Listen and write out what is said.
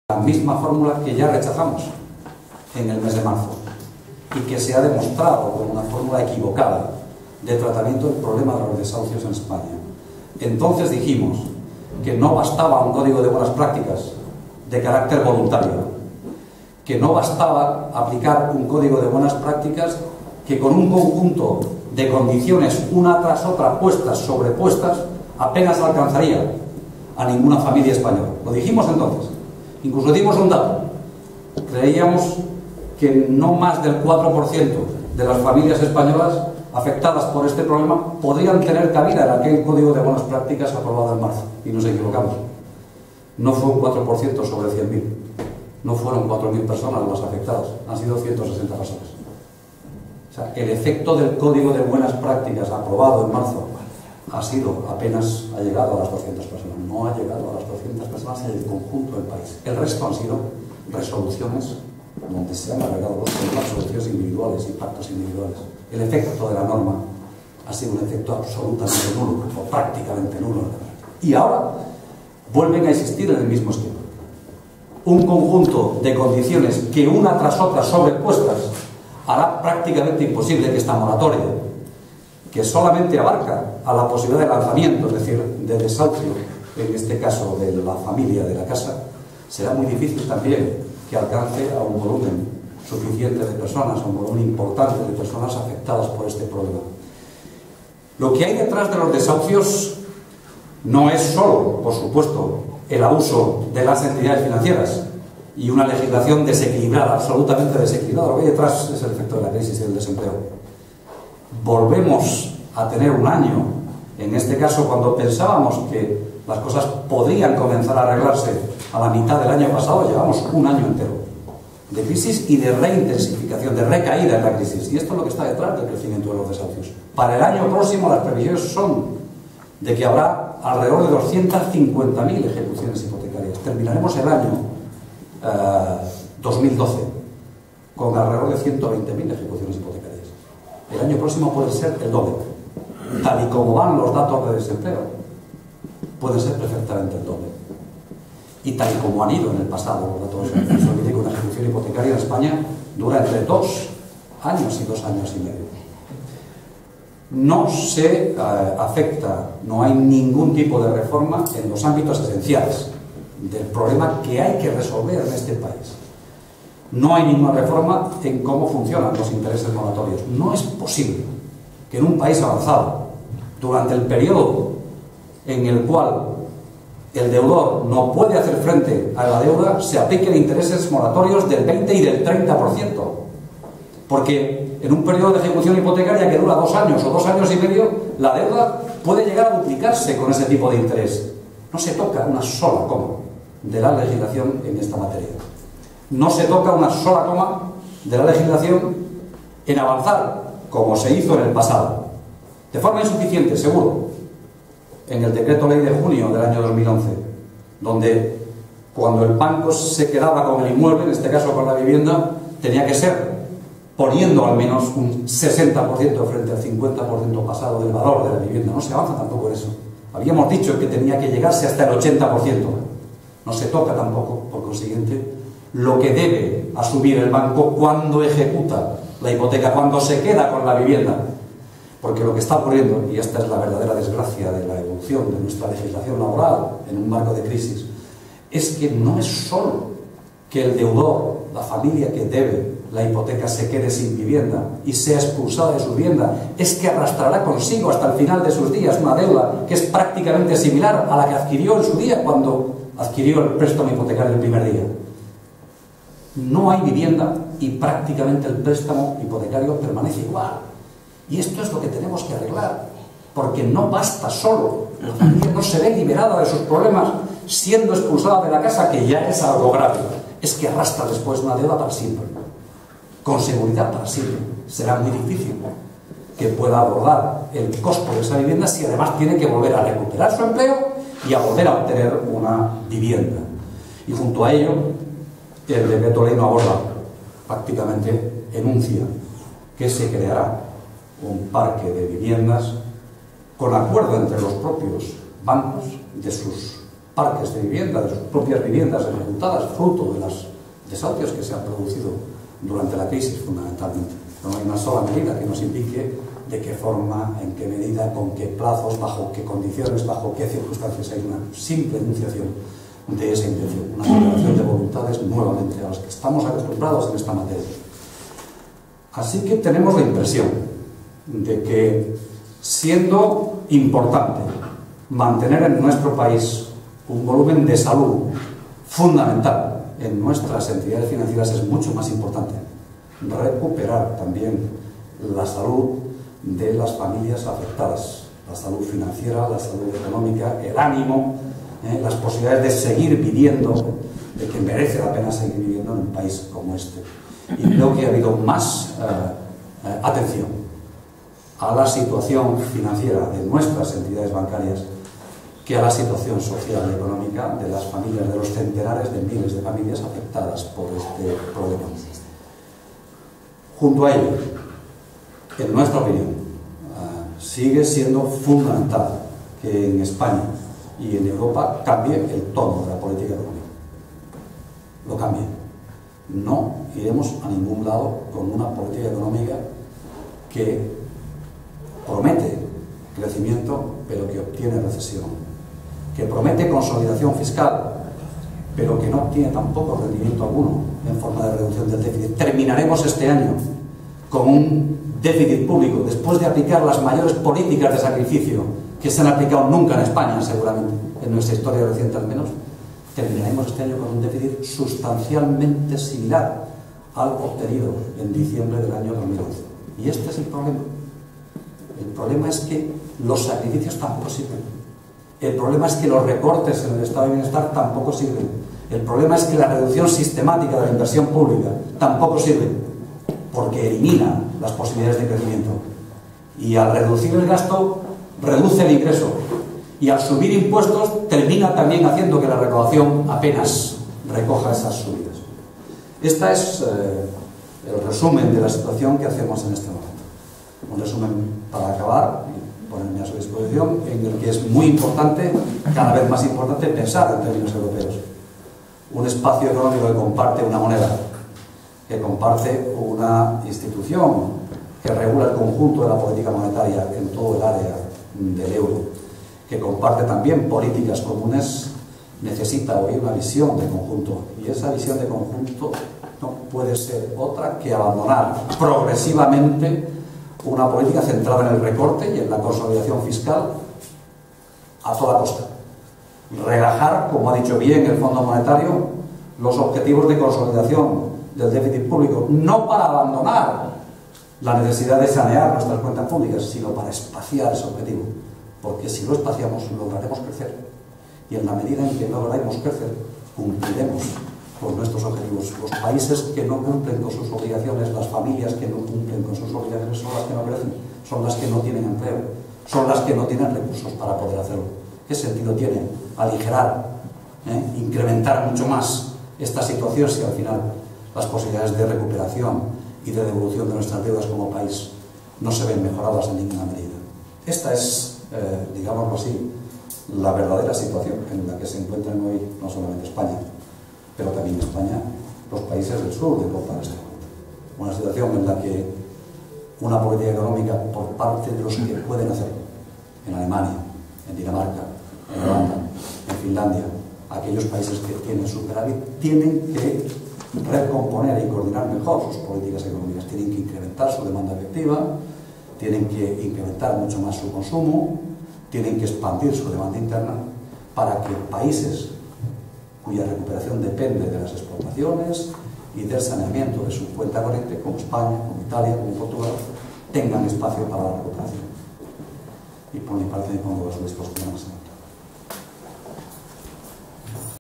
La misma fórmula que ya rechazamos en el mes de marzo y que se ha demostrado como una fórmula equivocada de tratamiento del problema de los desahucios en España. Entonces dijimos que no bastaba un código de buenas prácticas de carácter voluntario, que no bastaba aplicar un código de buenas prácticas que con un conjunto de condiciones una tras otra puestas, sobrepuestas, apenas alcanzaría a ninguna familia española. Lo dijimos entonces. Incluso dimos un dato. Creíamos que no más del 4% de las familias españolas afectadas por este problema podrían tener cabida en aquel código de buenas prácticas aprobado en marzo. Y nos equivocamos. No fue un 4% sobre 100.000. No fueron 4.000 personas las afectadas. Han sido 160 personas. O sea, el efecto del código de buenas prácticas aprobado en marzo ha llegado a las 200 personas. No ha llegado a las 200 personas en el conjunto del país. El resto han sido resoluciones donde se han arreglado los problemas, soluciones individuales y pactos individuales. El efecto de la norma ha sido un efecto absolutamente nulo, o prácticamente nulo. Y ahora vuelven a existir en el mismo esquema. Un conjunto de condiciones que una tras otra sobrepuestas hará prácticamente imposible que esta moratoria, que solamente abarca a la posibilidad de lanzamiento, es decir, de desahucio, en este caso de la familia de la casa, será muy difícil también que alcance a un volumen suficiente de personas, a un volumen importante de personas afectadas por este problema. Lo que hay detrás de los desahucios no es solo, por supuesto, el abuso de las entidades financieras y una legislación desequilibrada, absolutamente desequilibrada. Lo que hay detrás es el efecto de la crisis y del desempleo. Volvemos a tener un año, en este caso cuando pensábamos que las cosas podrían comenzar a arreglarse a la mitad del año pasado, llevamos un año entero de crisis y de reintensificación, de recaída en la crisis. Y esto es lo que está detrás del crecimiento de los desahucios. Para el año próximo las previsiones son de que habrá alrededor de 250.000 ejecuciones hipotecarias. Terminaremos el año 2012 con alrededor de 120.000 ejecuciones hipotecarias. El año próximo puede ser el doble. Tal y como van los datos de desempleo, puede ser perfectamente el doble. Y tal y como han ido en el pasado los datos de desempleo, se olvide que una ejecución hipotecaria en España dura entre 2 años y 2 años y medio. No se afecta, no hay ningún tipo de reforma en los ámbitos esenciales del problema que hay que resolver en este país. No hay ninguna reforma en cómo funcionan los intereses moratorios. No es posible que en un país avanzado, durante el periodo en el cual el deudor no puede hacer frente a la deuda, se apliquen intereses moratorios del 20 y del 30%. Porque en un periodo de ejecución hipotecaria que dura 2 años o 2 años y medio, la deuda puede llegar a duplicarse con ese tipo de interés. No se toca una sola coma de la legislación en esta materia. No se toca una sola coma de la legislación en avanzar, como se hizo en el pasado. De forma insuficiente, seguro, en el decreto ley de junio del año 2011, donde cuando el banco se quedaba con el inmueble, en este caso con la vivienda, tenía que ser poniendo al menos un 60% frente al 50% pasado del valor de la vivienda. No se avanza tampoco en eso. Habíamos dicho que tenía que llegarse hasta el 80%. No se toca tampoco, por consiguiente, lo que debe asumir el banco cuando ejecuta la hipoteca, cuando se queda con la vivienda. Porque lo que está ocurriendo, y esta es la verdadera desgracia de la evolución de nuestra legislación laboral en un marco de crisis, es que no es solo que el deudor, la familia que debe la hipoteca, se quede sin vivienda y sea expulsada de su vivienda, es que arrastrará consigo hasta el final de sus días una deuda que es prácticamente similar a la que adquirió en su día cuando adquirió el préstamo hipotecario el primer día. No hay vivienda y prácticamente el préstamo hipotecario permanece igual. Y esto es lo que tenemos que arreglar, porque no basta solo. La familia no se ve liberada de sus problemas siendo expulsada de la casa, que ya es algo grave. Es que arrastra después una deuda para siempre, con seguridad para siempre. Será muy difícil que pueda abordar el costo de esa vivienda si además tiene que volver a recuperar su empleo y a volver a obtener una vivienda. Y junto a ello, el decreto ley no aborda, prácticamente enuncia que se creará un parque de viviendas con acuerdo entre los propios bancos de sus parques de vivienda, de sus propias viviendas ejecutadas, fruto de los desahucios que se han producido durante la crisis fundamentalmente. No hay una sola medida que nos indique de qué forma, en qué medida, con qué plazos, bajo qué condiciones, bajo qué circunstancias. Hay una simple enunciación de esa intención, una declaración de voluntades nuevamente a las que estamos acostumbrados en esta materia. Así que tenemos la impresión de que, siendo importante mantener en nuestro país un volumen de salud fundamental en nuestras entidades financieras, es mucho más importante recuperar también la salud de las familias afectadas, la salud financiera, la salud económica, el ánimo, las posibilidades de seguir viviendo, de que merece la pena seguir viviendo en un país como este. Y creo que ha habido más atención a la situación financiera de nuestras entidades bancarias que a la situación social y económica de las familias, de los centenares de miles de familias afectadas por este problema. Junto a ello, en nuestra opinión, sigue siendo fundamental que en España y en Europa cambie el tono de la política económica. Lo cambie. No iremos a ningún lado con una política económica que promete crecimiento, pero que obtiene recesión, que promete consolidación fiscal, pero que no obtiene tampoco rendimiento alguno en forma de reducción del déficit. Terminaremos este año con un déficit público, después de aplicar las mayores políticas de sacrificio que se han aplicado nunca en España, seguramente, en nuestra historia reciente al menos. Terminaremos este año con un déficit sustancialmente similar al obtenido en diciembre del año 2011. Y este es el problema. El problema es que los sacrificios tampoco sirven. El problema es que los recortes en el estado de bienestar tampoco sirven. El problema es que la reducción sistemática de la inversión pública tampoco sirve, porque elimina las posibilidades de crecimiento. Y al reducir el gasto, reduce el ingreso. Y al subir impuestos, termina también haciendo que la recaudación apenas recoja esas subidas. Este es el resumen de la situación que hacemos en este momento. Un resumen para acabar y ponerme a su disposición, en el que es muy importante, cada vez más importante, pensar en términos europeos. Un espacio económico que comparte una moneda, que comparte una institución que regula el conjunto de la política monetaria en todo el área del euro, que comparte también políticas comunes, necesita hoy una visión de conjunto. Y esa visión de conjunto no puede ser otra que abandonar progresivamente una política centrada en el recorte y en la consolidación fiscal a toda costa. Relajar, como ha dicho bien el Fondo Monetario, los objetivos de consolidación del déficit público, no para abandonar la necesidad de sanear nuestras cuentas públicas, sino para espaciar ese objetivo. Porque si lo espaciamos, lograremos crecer. Y en la medida en que lograremos crecer, cumpliremos con nuestros objetivos. Los países que no cumplen con sus obligaciones, las familias que no cumplen con sus obligaciones, son las que no crecen, son las que no tienen empleo, son las que no tienen recursos para poder hacerlo. ¿Qué sentido tiene aligerar, incrementar mucho más esta situación si al final las posibilidades de recuperación y de devolución de nuestras deudas como país no se ven mejoradas en ninguna medida? Esta es, digámoslo así, la verdadera situación en la que se encuentran hoy no solamente España, pero también España, los países del sur de Europa en este momento. Una situación en la que una política económica por parte de los que pueden hacerlo, en Alemania, en Dinamarca, en Holanda, en Finlandia, aquellos países que tienen superávit, tienen que recomponer y coordinar mejor sus políticas económicas, tienen que incrementar su demanda efectiva, tienen que incrementar mucho más su consumo, tienen que expandir su demanda interna para que países cuya recuperación depende de las exportaciones y del saneamiento de su cuenta corriente, como España, como Italia, como Portugal, tengan espacio para la recuperación. Y por mi parte me pongo a su disposición.